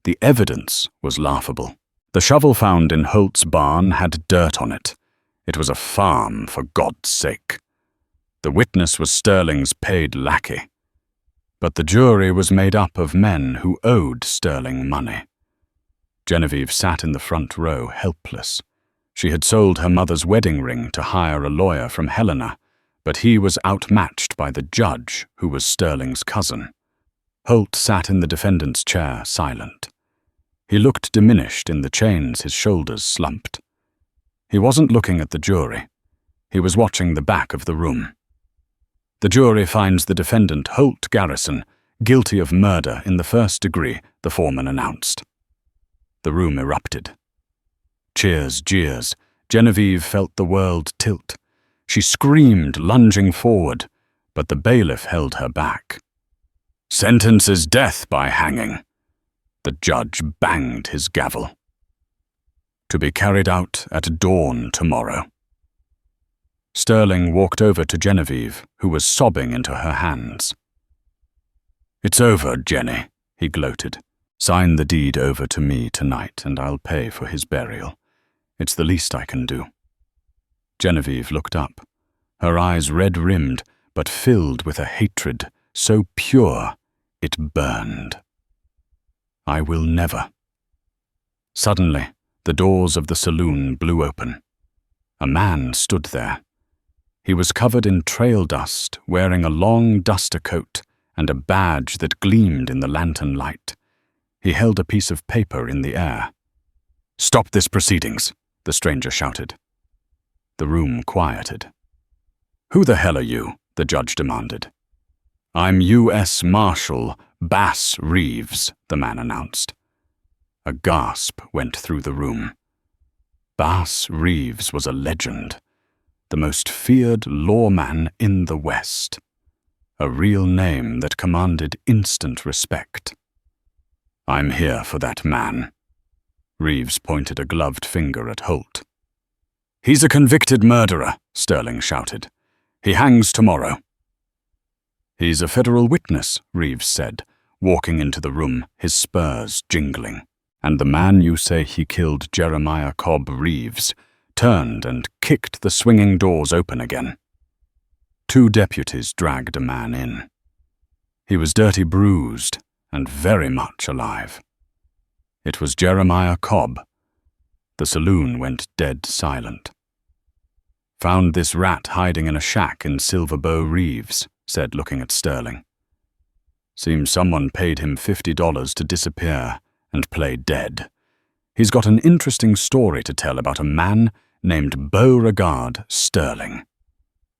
The evidence was laughable. The shovel found in Holt's barn had dirt on it. It was a farm, for God's sake. The witness was Sterling's paid lackey. But the jury was made up of men who owed Sterling money. Genevieve sat in the front row, helpless. She had sold her mother's wedding ring to hire a lawyer from Helena, but he was outmatched by the judge, who was Sterling's cousin. Holt sat in the defendant's chair, silent. He looked diminished in the chains his shoulders slumped. He wasn't looking at the jury. He was watching the back of the room. "The jury finds the defendant, Holt Garrison, guilty of murder in the 1st degree," the foreman announced. The room erupted. Cheers, jeers. Genevieve felt the world tilt. She screamed, lunging forward, but the bailiff held her back. "Sentence is death by hanging." The judge banged his gavel. "To be carried out at dawn tomorrow." Sterling walked over to Genevieve, who was sobbing into her hands. "It's over, Jenny," he gloated. "Sign the deed over to me tonight, and I'll pay for his burial. It's the least I can do." Genevieve looked up, her eyes red-rimmed, but filled with a hatred so pure it burned. "I will never." Suddenly, the doors of the saloon blew open. A man stood there. He was covered in trail dust, wearing a long duster coat and a badge that gleamed in the lantern light. He held a piece of paper in the air. "Stop this proceedings," the stranger shouted. The room quieted. "Who the hell are you?" the judge demanded. "I'm U.S. Marshal Bass Reeves," the man announced. A gasp went through the room. Bass Reeves was a legend, the most feared lawman in the West, a real name that commanded instant respect. "I'm here for that man." Reeves pointed a gloved finger at Holt. "He's a convicted murderer," Sterling shouted. "He hangs tomorrow." "He's a federal witness," Reeves said, walking into the room, his spurs jingling. "And the man you say he killed Jeremiah Cobb Reeves turned and kicked the swinging doors open again." 2 deputies dragged a man in. He was dirty bruised and very much alive. It was Jeremiah Cobb. The saloon went dead silent. "Found this rat hiding in a shack in Silver Bow Reeves," said, looking at Sterling. "Seems someone paid him $50 to disappear and play dead. He's got an interesting story to tell about a man named Beauregard Sterling."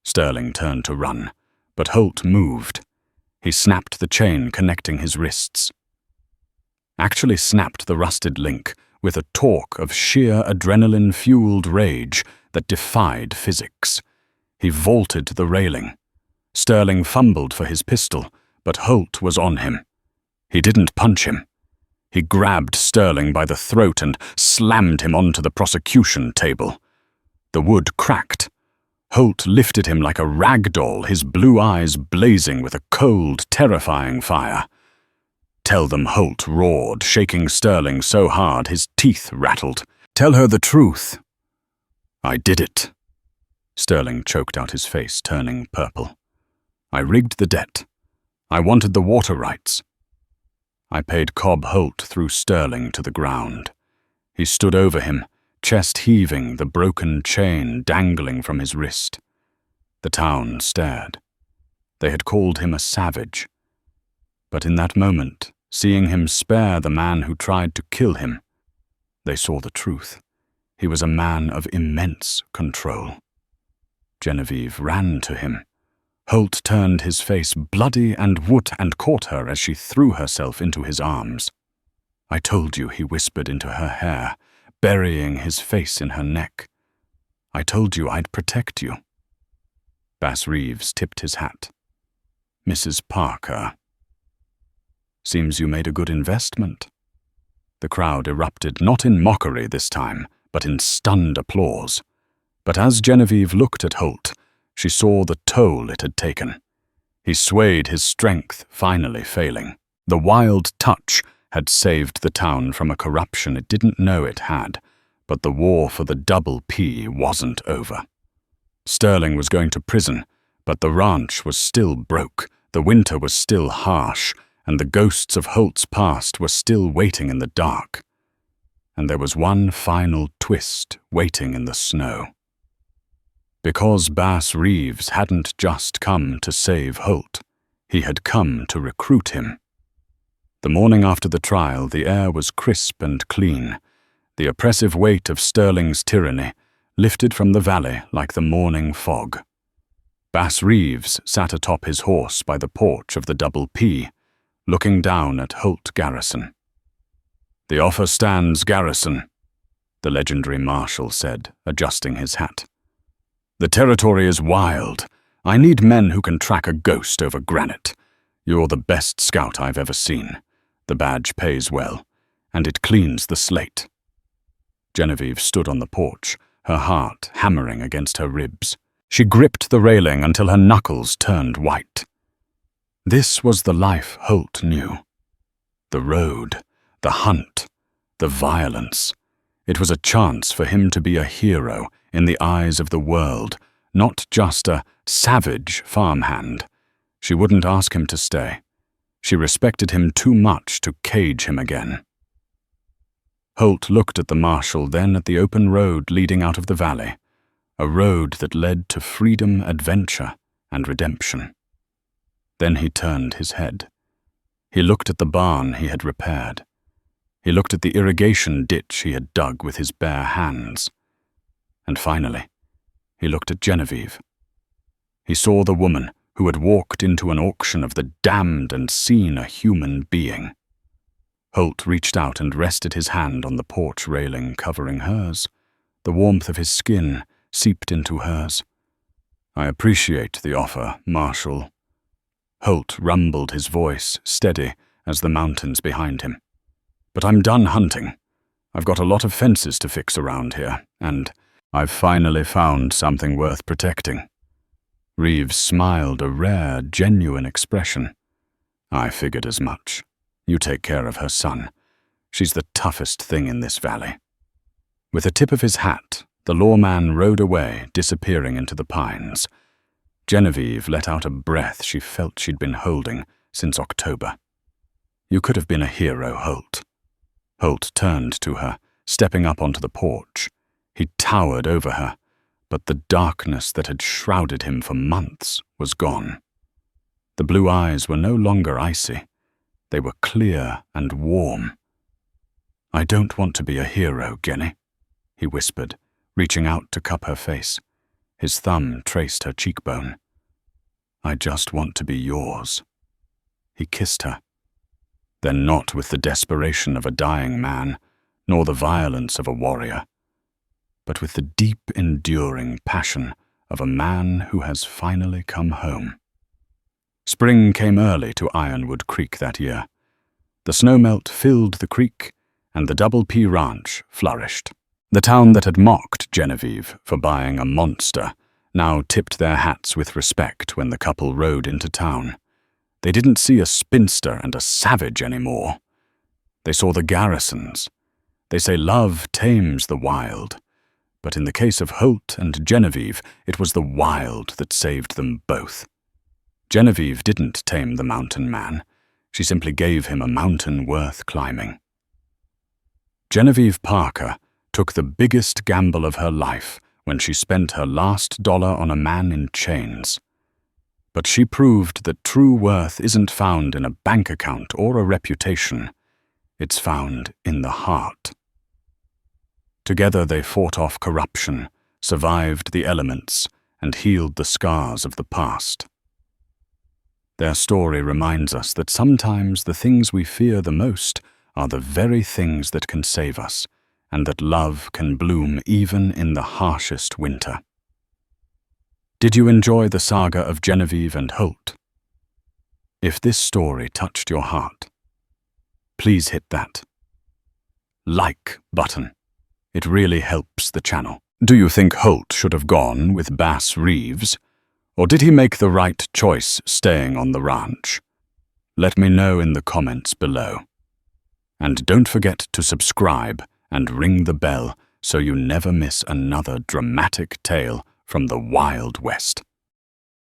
Sterling turned to run, but Holt moved. He snapped the chain connecting his wrists. Actually snapped the rusted link with a torque of sheer adrenaline-fueled rage that defied physics. He vaulted the railing. Sterling fumbled for his pistol, but Holt was on him. He didn't punch him. He grabbed Sterling by the throat and slammed him onto the prosecution table. The wood cracked. Holt lifted him like a rag doll, his blue eyes blazing with a cold, terrifying fire. "Tell them," Holt roared, shaking Sterling so hard his teeth rattled. "Tell her the truth." "I did it." Sterling choked out his face, turning purple. "I rigged the debt. I wanted the water rights." I paid Cobb Holt threw Sterling to the ground. He stood over him, chest heaving, the broken chain dangling from his wrist. The town stared. They had called him a savage. But in that moment, seeing him spare the man who tried to kill him, they saw the truth. He was a man of immense control. Genevieve ran to him. Holt turned his face bloody and wood and caught her as she threw herself into his arms. "I told you," he whispered into her hair, burying his face in her neck. "I told you I'd protect you." Bass Reeves tipped his hat. "Mrs. Parker. Seems you made a good investment." The crowd erupted, not in mockery this time, but in stunned applause. But as Genevieve looked at Holt, she saw the toll it had taken. He swayed, his strength finally failing. The wild touch had saved the town from a corruption it didn't know it had, but the war for the double P wasn't over. Sterling was going to prison, but the ranch was still broke, the winter was still harsh, and the ghosts of Holt's past were still waiting in the dark. And there was one final twist waiting in the snow. Because Bass Reeves hadn't just come to save Holt, he had come to recruit him. The morning after the trial, the air was crisp and clean. The oppressive weight of Sterling's tyranny lifted from the valley like the morning fog. Bass Reeves sat atop his horse by the porch of the Double P, looking down at Holt Garrison. "The offer stands, Garrison," the legendary marshal said, adjusting his hat. "The territory is wild. I need men who can track a ghost over granite. You're the best scout I've ever seen. The badge pays well, and it cleans the slate." Genevieve stood on the porch, her heart hammering against her ribs. She gripped the railing until her knuckles turned white. This was the life Holt knew. The road, the hunt, the violence. It was a chance for him to be a hero in the eyes of the world, not just a savage farmhand. She wouldn't ask him to stay. She respected him too much to cage him again. Holt looked at the marshal, then at the open road leading out of the valley, a road that led to freedom, adventure, and redemption. Then he turned his head. He looked at the barn he had repaired. He looked at the irrigation ditch he had dug with his bare hands. And finally, he looked at Genevieve. He saw the woman who had walked into an auction of the damned and seen a human being. Holt reached out and rested his hand on the porch railing covering hers. The warmth of his skin seeped into hers. "I appreciate the offer, Marshal." Holt rumbled, his voice steady as the mountains behind him. "But I'm done hunting. I've got a lot of fences to fix around here, and I've finally found something worth protecting." Reeves smiled, a rare, genuine expression. "I figured as much. You take care of her son. She's the toughest thing in this valley." With a tip of his hat, the lawman rode away, disappearing into the pines. Genevieve let out a breath she felt she'd been holding since October. "You could have been a hero, Holt." Holt turned to her, stepping up onto the porch. He towered over her, but the darkness that had shrouded him for months was gone. The blue eyes were no longer icy. They were clear and warm. "I don't want to be a hero, Jenny," he whispered, reaching out to cup her face. His thumb traced her cheekbone. "I just want to be yours." He kissed her. Then not with the desperation of a dying man, nor the violence of a warrior, but with the deep, enduring passion of a man who has finally come home. Spring came early to Ironwood Creek that year. The snowmelt filled the creek, and the Double P Ranch flourished. The town that had mocked Genevieve for buying a monster now tipped their hats with respect when the couple rode into town. They didn't see a spinster and a savage anymore. They saw the Garrisons. They say love tames the wild, but in the case of Holt and Genevieve, it was the wild that saved them both. Genevieve didn't tame the mountain man. She simply gave him a mountain worth climbing. Genevieve Parker took the biggest gamble of her life when she spent her last dollar on a man in chains. But she proved that true worth isn't found in a bank account or a reputation. It's found in the heart. Together they fought off corruption, survived the elements, and healed the scars of the past. Their story reminds us that sometimes the things we fear the most are the very things that can save us, and that love can bloom even in the harshest winter. Did you enjoy the saga of Genevieve and Holt? If this story touched your heart, please hit that like button. It really helps the channel. Do you think Holt should have gone with Bass Reeves? Or did he make the right choice staying on the ranch? Let me know in the comments below. And don't forget to subscribe and ring the bell so you never miss another dramatic tale from the Wild West.